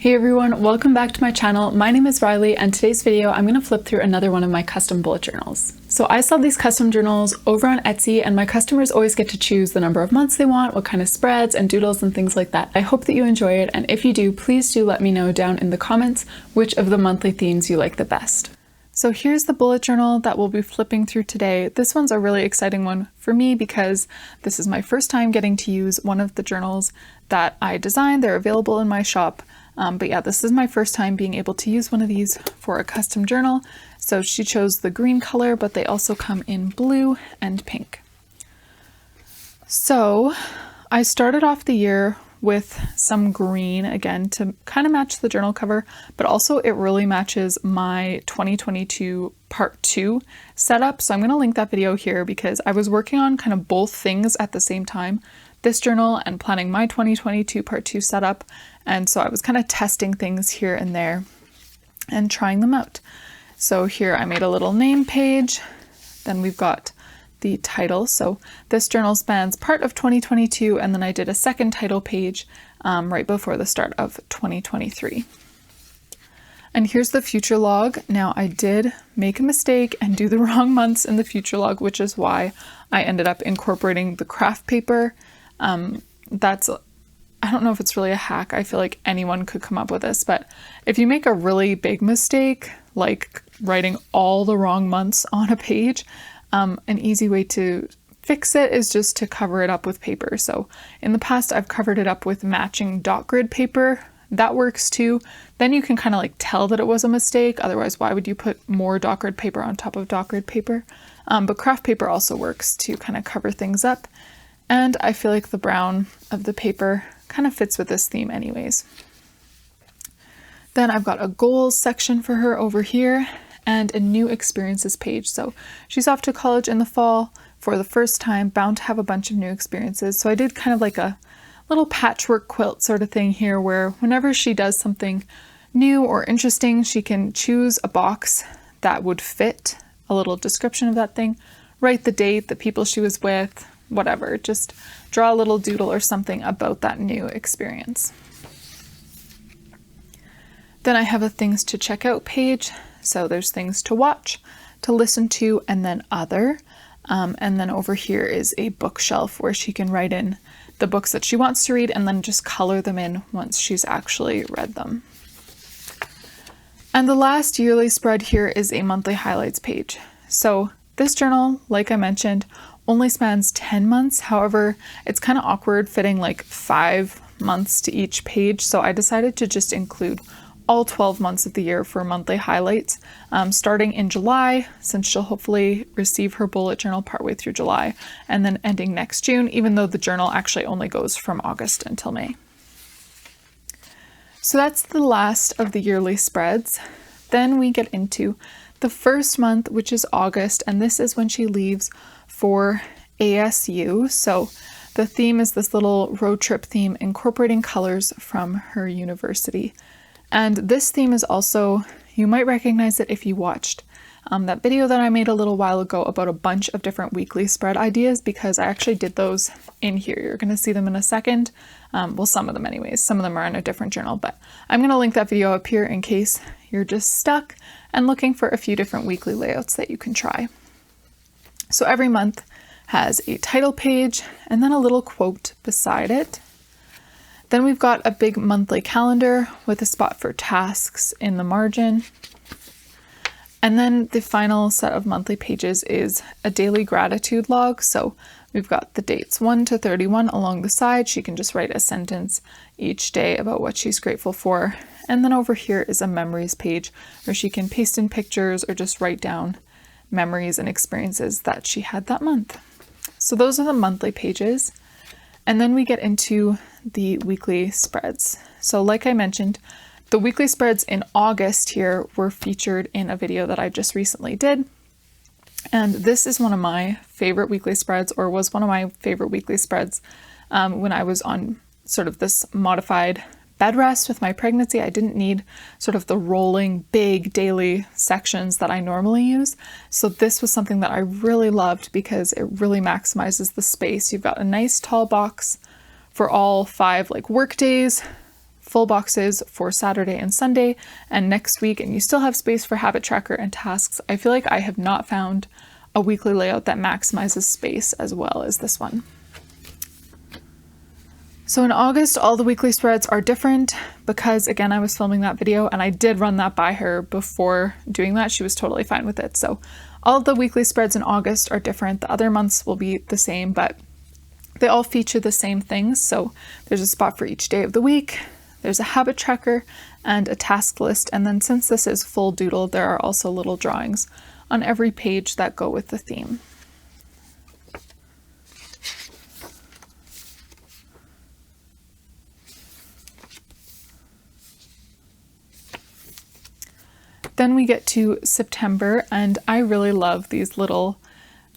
Hey everyone, welcome back to my channel. My name is Riley, and today's video I'm going to flip through another one of my custom bullet journals. So I sell these custom journals over on Etsy, and my customers always get to choose the number of months they want, what kind of spreads and doodles and things like that. I hope that you enjoy it, and if you do, please do let me know down in the comments which of the monthly themes you like the best. So here's the bullet journal that we'll be flipping through today. This one's a really exciting one for me because this is my first time getting to use one of the journals that I designed. They're available in my shop. But yeah, this is my first time being able to use one of these for a custom journal. So she chose the green color, but they also come in blue and pink. So I started off the year with some green again to kind of match the journal cover, but also it really matches my 2022 part 2 setup. So I'm going to link that video here because I was working on kind of both things at the same time, this journal and planning my 2022 part 2 setup. And so I was kind of testing things here and there and trying them out. So here I made a little name page. Then we've got the title. So this journal spans part of 2022, and then I did a second title page right before the start of 2023. And here's the future log. Now I did make a mistake and do the wrong months in the future log, which is why I ended up incorporating the craft paper. I don't know if it's really a hack. I feel like anyone could come up with this, but if you make a really big mistake, like writing all the wrong months on a page, an easy way to fix it is just to cover it up with paper. So in the past, I've covered it up with matching dot grid paper. That works too. Then you can kind of like tell that it was a mistake. Otherwise, why would you put more dot grid paper on top of dot grid paper? But craft paper also works to kind of cover things up. And I feel like the brown of the paper kind of fits with this theme anyways. Then I've got a goals section for her over here and a new experiences page. So she's off to college in the fall for the first time, bound to have a bunch of new experiences. So I did kind of like a little patchwork quilt sort of thing here where whenever she does something new or interesting, she can choose a box that would fit a little description of that thing, write the date, the people she was with, whatever, just draw a little doodle or something about that new experience. Then I have a things to check out page. So there's things to watch, to listen to, and then other. And then over here is a bookshelf where she can write in the books that she wants to read and then just color them in once she's actually read them. And the last yearly spread here is a monthly highlights page. So this journal, like I mentioned, only spans 10 months. However, it's kind of awkward fitting like 5 months to each page. So I decided to just include all 12 months of the year for monthly highlights, starting in July, since she'll hopefully receive her bullet journal partway through July, and then ending next June, even though the journal actually only goes from August until May. So that's the last of the yearly spreads. Then we get into the first month, which is August, and this is when she leaves for ASU. So the theme is this little road trip theme incorporating colors from her university. And this theme is also, you might recognize it if you watched that video that I made a little while ago about a bunch of different weekly spread ideas, because I actually did those in here. You're going to see them in a second. Well, some of them anyways. Some of them are in a different journal, but I'm going to link that video up here in case you're just stuck and looking for a few different weekly layouts that you can try. So every month has a title page and then a little quote beside it. Then we've got a big monthly calendar with a spot for tasks in the margin. And then the final set of monthly pages is a daily gratitude log. So we've got the dates 1 to 31 along the side. She can just write a sentence each day about what she's grateful for. And then over here is a memories page where she can paste in pictures or just write down memories and experiences that she had that month. So those are the monthly pages. And then we get into the weekly spreads. So like I mentioned, the weekly spreads in August here were featured in a video that I just recently did. And this is one of my favorite weekly spreads, or was one of my favorite weekly spreads when I was on sort of this modified bed rest with my pregnancy. I didn't need sort of the rolling big daily sections that I normally use. So this was something that I really loved because it really maximizes the space. You've got a nice tall box for all 5 like work days, full boxes for Saturday and Sunday and next week, and you still have space for habit tracker and tasks. I feel like I have not found a weekly layout that maximizes space as well as this one. So in August, all the weekly spreads are different because, again, I was filming that video and I did run that by her before doing that. She was totally fine with it. So all of the weekly spreads in August are different. The other months will be the same, but they all feature the same things. So there's a spot for each day of the week, there's a habit tracker and a task list. And then since this is full doodle, there are also little drawings on every page that go with the theme. Then we get to September, and I really love these little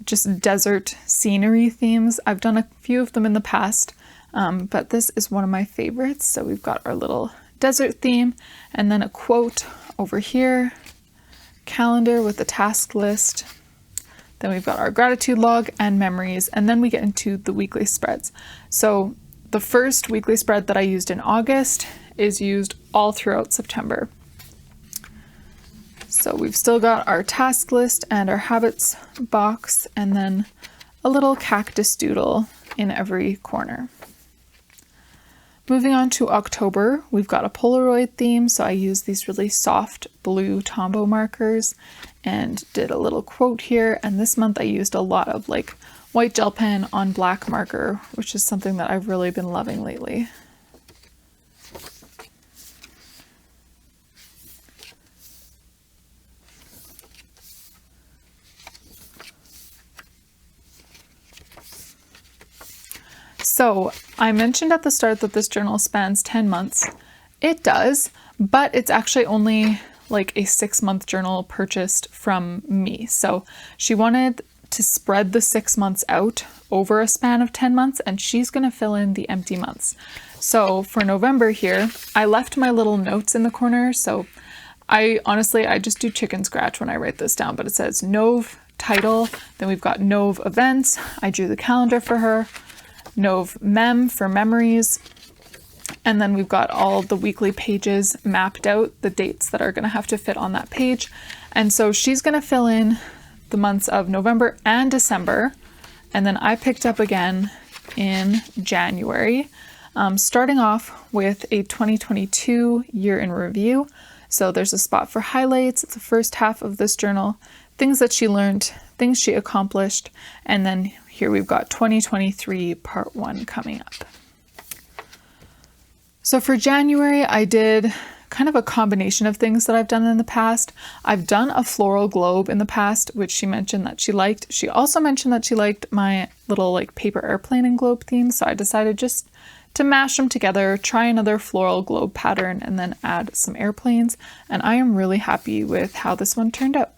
just desert scenery themes. I've done a few of them in the past, but this is one of my favorites. So we've got our little desert theme and then a quote over here, calendar with the task list. Then we've got our gratitude log and memories, and then we get into the weekly spreads. So the first weekly spread that I used in August is used all throughout September. So we've still got our task list and our habits box, and then a little cactus doodle in every corner. Moving on to October, we've got a Polaroid theme. So I used these really soft blue Tombow markers and did a little quote here. And this month I used a lot of like white gel pen on black marker, which is something that I've really been loving lately. So I mentioned at the start that this journal spans 10 months. It does, but it's actually only like a 6-month journal purchased from me. So she wanted to spread the 6 months out over a span of 10 months, and she's going to fill in the empty months. So for November here, I left my little notes in the corner. So I just do chicken scratch when I write this down, but it says Nov title. Then we've got Nov events. I drew the calendar for her. Nov mem for memories, and then we've got all the weekly pages mapped out, the dates that are going to have to fit on that page. And so she's going to fill in the months of November and December, and then I picked up again in January, starting off with a 2022 year in review. So there's a spot for highlights. It's the first half of this journal, things that she learned, things she accomplished, and then here we've got 2023 part 1 coming up. So for January, I did kind of a combination of things that I've done in the past. I've done a floral globe in the past, which she mentioned that she liked. She also mentioned that she liked my little like paper airplane and globe theme. So I decided just to mash them together, try another floral globe pattern, and then add some airplanes. And I am really happy with how this one turned out.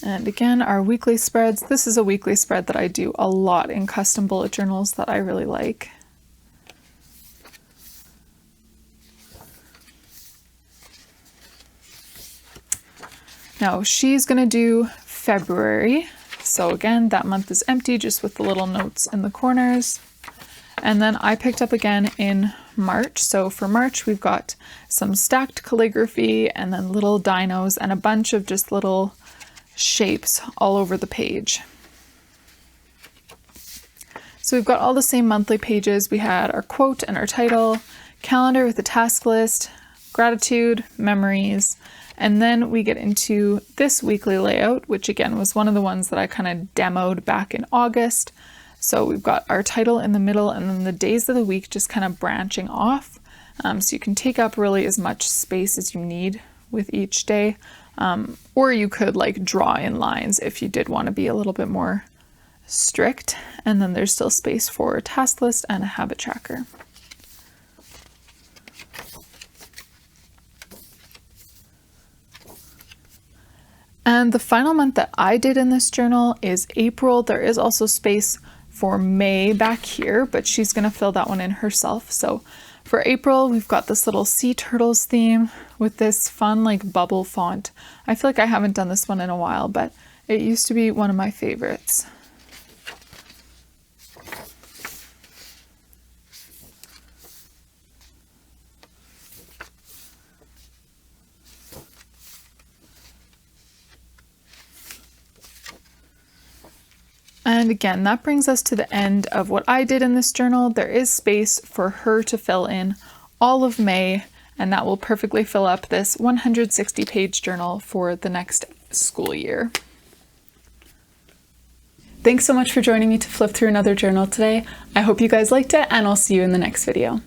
And again, our weekly spreads. This is a weekly spread that I do a lot in custom bullet journals that I really like. Now she's going to do February. So again, that month is empty, just with the little notes in the corners. And then I picked up again in March. So for March, we've got some stacked calligraphy and then little dinos and a bunch of just little shapes all over the page. So we've got all the same monthly pages. We had our quote and our title, calendar with a task list, gratitude, memories, and then we get into this weekly layout, which again was one of the ones that I kind of demoed back in August. So we've got our title in the middle and then the days of the week just kind of branching off. So you can take up really as much space as you need with each day. Or you could like draw in lines if you did want to be a little bit more strict. And then there's still space for a task list and a habit tracker. And the final month that I did in this journal is April. There is also space for May back here, but she's going to fill that one in herself. So for April, we've got this little sea turtles theme with this fun like bubble font. I feel like I haven't done this one in a while, but It used to be one of my favorites. And again, that brings us to the end of what I did in this journal. There is space for her to fill in all of May, and that will perfectly fill up this 160-page journal for the next school year. Thanks so much for joining me to flip through another journal today. I hope you guys liked it, and I'll see you in the next video.